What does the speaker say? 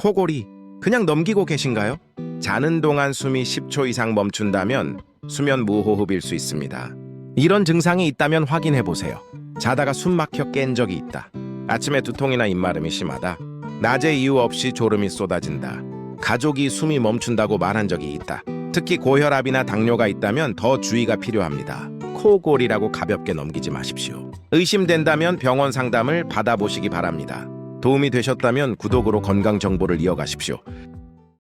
코골이 그냥 넘기고 계신가요? 자는 동안 숨이 10초 이상 멈춘다면 수면 무호흡일 수 있습니다. 이런 증상이 있다면 확인해 보세요. 자다가 숨 막혀 깬 적이 있다. 아침에 두통이나 입마름이 심하다. 낮에 이유 없이 졸음이 쏟아진다. 가족이 숨이 멈춘다고 말한 적이 있다. 특히 고혈압이나 당뇨가 있다면 더 주의가 필요합니다. 코골이라고 가볍게 넘기지 마십시오. 의심된다면 병원 상담을 받아보시기 바랍니다. 도움이 되셨다면 구독으로 건강 정보를 이어가십시오.